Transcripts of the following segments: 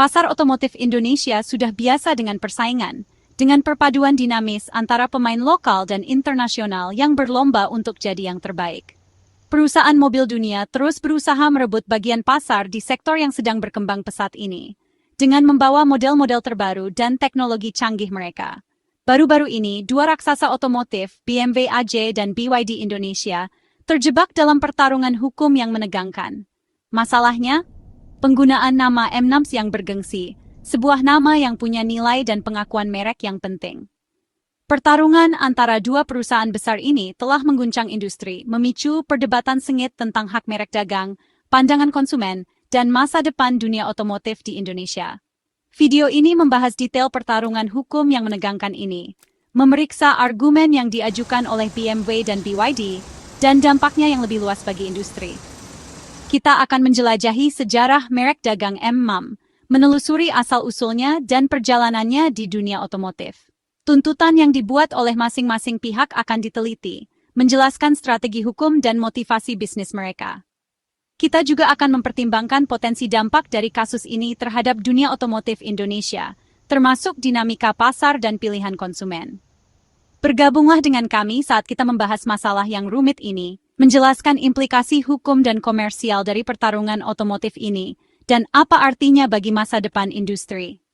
Pasar otomotif Indonesia sudah biasa dengan persaingan, dengan perpaduan dinamis antara pemain lokal dan internasional yang berlomba untuk jadi yang terbaik. Perusahaan mobil dunia terus berusaha merebut bagian pasar di sektor yang sedang berkembang pesat ini, dengan membawa model-model terbaru dan teknologi canggih mereka. Baru-baru ini, dua raksasa otomotif, BMW AJ dan BYD Indonesia, terjebak dalam pertarungan hukum yang menegangkan. Masalahnya, penggunaan nama M-NAMS yang bergengsi, sebuah nama yang punya nilai dan pengakuan merek yang penting. Pertarungan antara dua perusahaan besar ini telah mengguncang industri, memicu perdebatan sengit tentang hak merek dagang, pandangan konsumen, dan masa depan dunia otomotif di Indonesia. Video ini membahas detail pertarungan hukum yang menegangkan ini, memeriksa argumen yang diajukan oleh BMW dan BYD, dan dampaknya yang lebih luas bagi industri. Kita akan menjelajahi sejarah merek dagang M-NAMS, menelusuri asal-usulnya dan perjalanannya di dunia otomotif. Tuntutan yang dibuat oleh masing-masing pihak akan diteliti, menjelaskan strategi hukum dan motivasi bisnis mereka. Kita juga akan mempertimbangkan potensi dampak dari kasus ini terhadap dunia otomotif Indonesia, termasuk dinamika pasar dan pilihan konsumen. Bergabunglah dengan kami saat kita membahas masalah yang rumit ini, menjelaskan implikasi hukum dan komersial dari pertarungan otomotif ini, dan apa artinya bagi masa depan industri.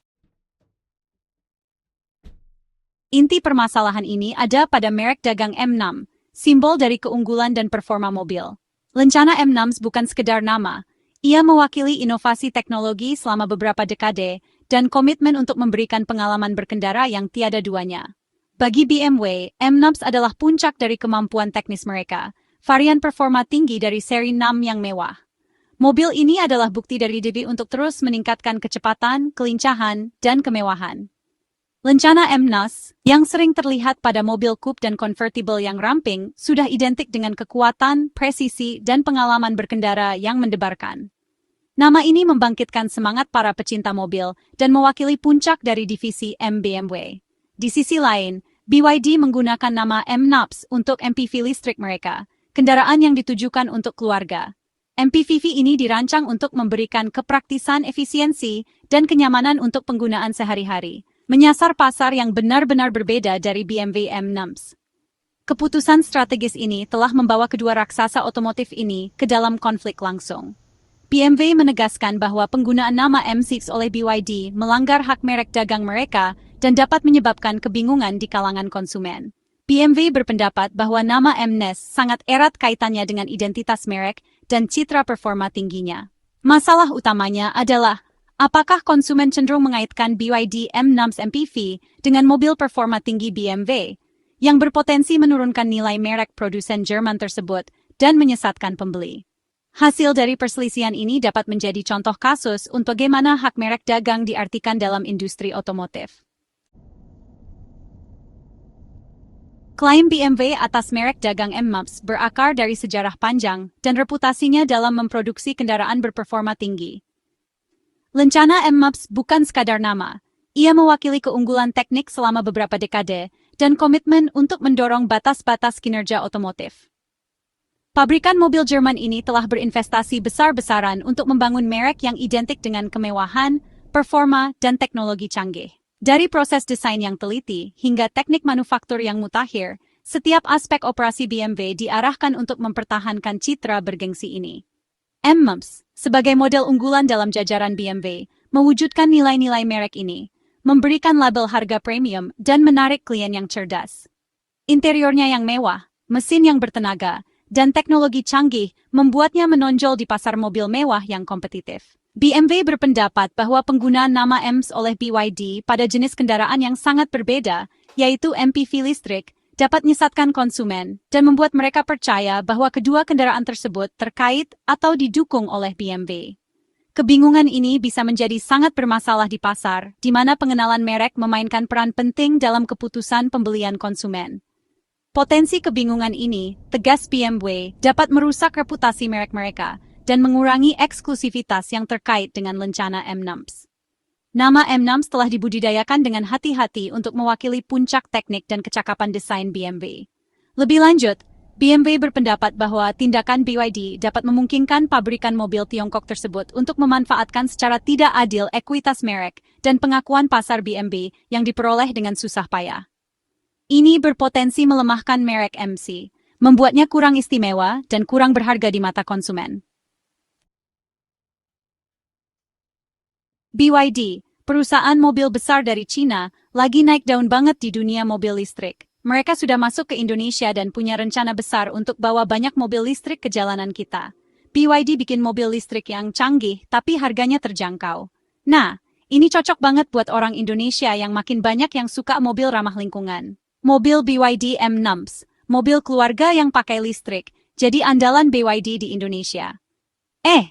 Inti permasalahan ini ada pada merek dagang M-NAMS, simbol dari keunggulan dan performa mobil. Lencana M-NAMS bukan sekedar nama, ia mewakili inovasi teknologi selama beberapa dekade dan komitmen untuk memberikan pengalaman berkendara yang tiada duanya. Bagi BMW, M-NAMS adalah puncak dari kemampuan teknis mereka, varian performa tinggi dari seri 6 yang mewah. Mobil ini adalah bukti dari diri untuk terus meningkatkan kecepatan, kelincahan, dan kemewahan. Lencana M-NAMS, yang sering terlihat pada mobil coupe dan convertible yang ramping, sudah identik dengan kekuatan, presisi, dan pengalaman berkendara yang mendebarkan. Nama ini membangkitkan semangat para pecinta mobil dan mewakili puncak dari divisi M BMW. Di sisi lain, BYD menggunakan nama M-NAMS untuk MPV listrik mereka, kendaraan yang ditujukan untuk keluarga. MPV ini dirancang untuk memberikan kepraktisan efisiensi dan kenyamanan untuk penggunaan sehari-hari, menyasar pasar yang benar-benar berbeda dari BMW M-NAMS. Keputusan strategis ini telah membawa kedua raksasa otomotif ini ke dalam konflik langsung. BMW menegaskan bahwa penggunaan nama M6 oleh BYD melanggar hak merek dagang mereka dan dapat menyebabkan kebingungan di kalangan konsumen. BMW berpendapat bahwa nama M-NAMS sangat erat kaitannya dengan identitas merek dan citra performa tingginya. Masalah utamanya adalah, apakah konsumen cenderung mengaitkan BYD M-NAMS MPV dengan mobil performa tinggi BMW, yang berpotensi menurunkan nilai merek produsen Jerman tersebut dan menyesatkan pembeli. Hasil dari perselisihan ini dapat menjadi contoh kasus untuk bagaimana hak merek dagang diartikan dalam industri otomotif. Klaim BMW atas merek dagang M-NAMS berakar dari sejarah panjang dan reputasinya dalam memproduksi kendaraan berperforma tinggi. Lencana M-NAMS bukan sekadar nama, ia mewakili keunggulan teknik selama beberapa dekade dan komitmen untuk mendorong batas-batas kinerja otomotif. Pabrikan mobil Jerman ini telah berinvestasi besar-besaran untuk membangun merek yang identik dengan kemewahan, performa, dan teknologi canggih. Dari proses desain yang teliti hingga teknik manufaktur yang mutakhir, setiap aspek operasi BMW diarahkan untuk mempertahankan citra bergengsi ini. M-NAMS, sebagai model unggulan dalam jajaran BMW, mewujudkan nilai-nilai merek ini, memberikan label harga premium dan menarik klien yang cerdas. Interiornya yang mewah, mesin yang bertenaga, dan teknologi canggih membuatnya menonjol di pasar mobil mewah yang kompetitif. BMW berpendapat bahwa penggunaan nama M-NAMS oleh BYD pada jenis kendaraan yang sangat berbeda, yaitu MPV listrik, dapat menyesatkan konsumen dan membuat mereka percaya bahwa kedua kendaraan tersebut terkait atau didukung oleh BMW. Kebingungan ini bisa menjadi sangat bermasalah di pasar, di mana pengenalan merek memainkan peran penting dalam keputusan pembelian konsumen. Potensi kebingungan ini, tegas BMW, dapat merusak reputasi merek mereka dan mengurangi eksklusivitas yang terkait dengan lencana M-NAMS. Nama M-NAMS telah dibudidayakan dengan hati-hati untuk mewakili puncak teknik dan kecakapan desain BMW. Lebih lanjut, BMW berpendapat bahwa tindakan BYD dapat memungkinkan pabrikan mobil Tiongkok tersebut untuk memanfaatkan secara tidak adil ekuitas merek dan pengakuan pasar BMW yang diperoleh dengan susah payah. Ini berpotensi melemahkan merek MC, membuatnya kurang istimewa dan kurang berharga di mata konsumen. BYD, perusahaan mobil besar dari Cina, lagi naik daun banget di dunia mobil listrik. Mereka sudah masuk ke Indonesia dan punya rencana besar untuk bawa banyak mobil listrik ke jalanan kita. BYD bikin mobil listrik yang canggih, tapi harganya terjangkau. Nah, ini cocok banget buat orang Indonesia yang makin banyak yang suka mobil ramah lingkungan. Mobil BYD M6, mobil keluarga yang pakai listrik, jadi andalan BYD di Indonesia.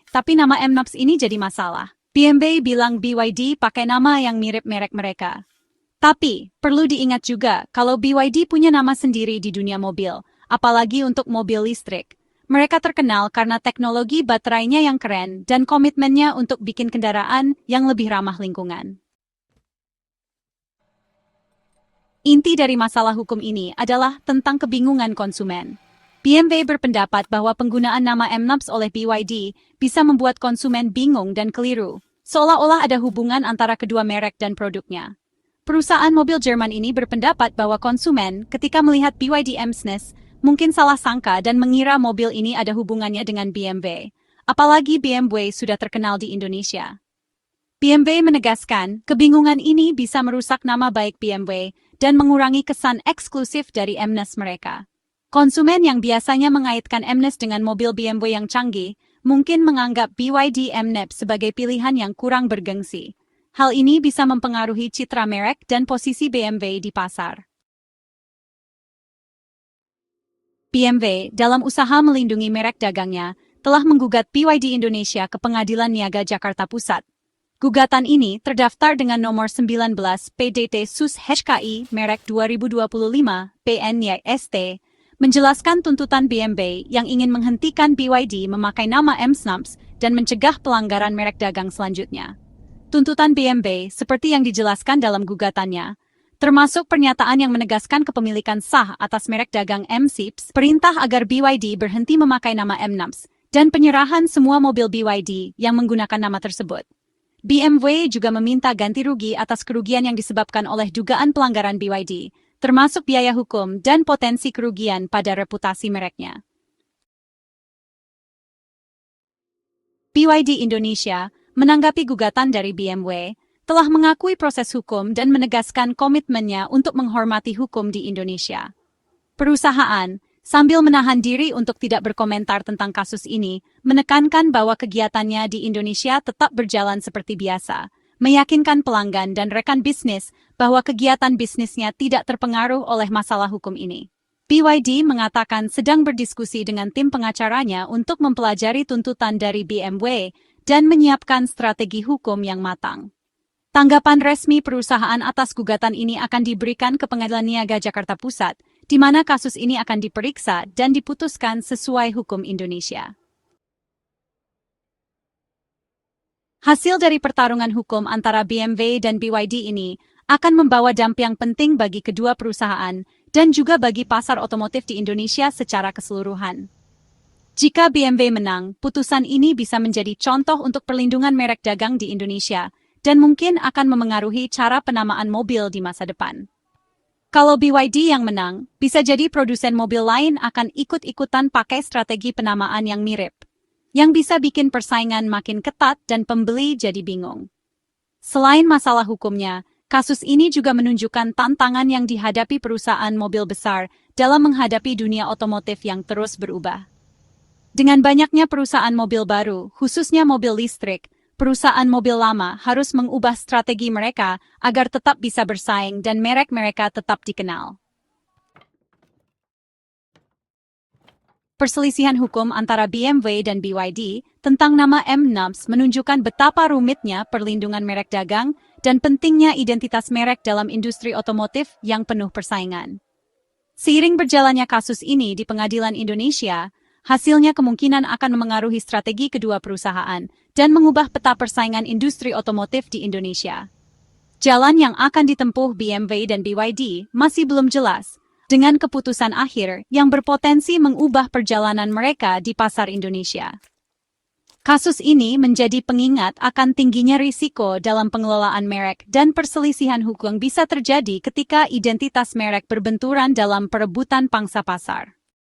Tapi nama M6 ini jadi masalah. BMW bilang BYD pakai nama yang mirip merek mereka. Tapi, perlu diingat juga kalau BYD punya nama sendiri di dunia mobil, apalagi untuk mobil listrik. Mereka terkenal karena teknologi baterainya yang keren dan komitmennya untuk bikin kendaraan yang lebih ramah lingkungan. Inti dari masalah hukum ini adalah tentang kebingungan konsumen. BMW berpendapat bahwa penggunaan nama M6 oleh BYD bisa membuat konsumen bingung dan keliru, seolah-olah ada hubungan antara kedua merek dan produknya. Perusahaan mobil Jerman ini berpendapat bahwa konsumen, ketika melihat BYD M6, mungkin salah sangka dan mengira mobil ini ada hubungannya dengan BMW. Apalagi BMW sudah terkenal di Indonesia. BMW menegaskan, kebingungan ini bisa merusak nama baik BMW dan mengurangi kesan eksklusif dari M6 mereka. Konsumen yang biasanya mengaitkan M6 dengan mobil BMW yang canggih, mungkin menganggap BYD M6 sebagai pilihan yang kurang bergengsi. Hal ini bisa mempengaruhi citra merek dan posisi BMW di pasar. BMW, dalam usaha melindungi merek dagangnya, telah menggugat BYD Indonesia ke Pengadilan Niaga Jakarta Pusat. Gugatan ini terdaftar dengan nomor 19 PDT Sus HKI merek 2025 PNYST, menjelaskan tuntutan BMW yang ingin menghentikan BYD memakai nama M6 dan mencegah pelanggaran merek dagang selanjutnya. Tuntutan BMW, seperti yang dijelaskan dalam gugatannya, termasuk pernyataan yang menegaskan kepemilikan sah atas merek dagang M6, perintah agar BYD berhenti memakai nama M6, dan penyerahan semua mobil BYD yang menggunakan nama tersebut. BMW juga meminta ganti rugi atas kerugian yang disebabkan oleh dugaan pelanggaran BYD, termasuk biaya hukum dan potensi kerugian pada reputasi mereknya. BYD Indonesia menanggapi gugatan dari BMW, telah mengakui proses hukum dan menegaskan komitmennya untuk menghormati hukum di Indonesia. Perusahaan, sambil menahan diri untuk tidak berkomentar tentang kasus ini, menekankan bahwa kegiatannya di Indonesia tetap berjalan seperti biasa, meyakinkan pelanggan dan rekan bisnis bahwa kegiatan bisnisnya tidak terpengaruh oleh masalah hukum ini. BYD mengatakan sedang berdiskusi dengan tim pengacaranya untuk mempelajari tuntutan dari BMW dan menyiapkan strategi hukum yang matang. Tanggapan resmi perusahaan atas gugatan ini akan diberikan ke Pengadilan Niaga Jakarta Pusat, di mana kasus ini akan diperiksa dan diputuskan sesuai hukum Indonesia. Hasil dari pertarungan hukum antara BMW dan BYD ini akan membawa dampak yang penting bagi kedua perusahaan dan juga bagi pasar otomotif di Indonesia secara keseluruhan. Jika BMW menang, putusan ini bisa menjadi contoh untuk perlindungan merek dagang di Indonesia dan mungkin akan memengaruhi cara penamaan mobil di masa depan. Kalau BYD yang menang, bisa jadi produsen mobil lain akan ikut-ikutan pakai strategi penamaan yang mirip, yang bisa bikin persaingan makin ketat dan pembeli jadi bingung. Selain masalah hukumnya, kasus ini juga menunjukkan tantangan yang dihadapi perusahaan mobil besar dalam menghadapi dunia otomotif yang terus berubah. Dengan banyaknya perusahaan mobil baru, khususnya mobil listrik, perusahaan mobil lama harus mengubah strategi mereka agar tetap bisa bersaing dan merek mereka tetap dikenal. Perselisihan hukum antara BMW dan BYD tentang nama M6 menunjukkan betapa rumitnya perlindungan merek dagang dan pentingnya identitas merek dalam industri otomotif yang penuh persaingan. Seiring berjalannya kasus ini di Pengadilan Indonesia, hasilnya kemungkinan akan memengaruhi strategi kedua perusahaan dan mengubah peta persaingan industri otomotif di Indonesia. Jalan yang akan ditempuh BMW dan BYD masih belum jelas, dengan keputusan akhir yang berpotensi mengubah perjalanan mereka di pasar Indonesia. Kasus ini menjadi pengingat akan tingginya risiko dalam pengelolaan merek dan perselisihan hukum bisa terjadi ketika identitas merek berbenturan dalam perebutan pangsa pasar.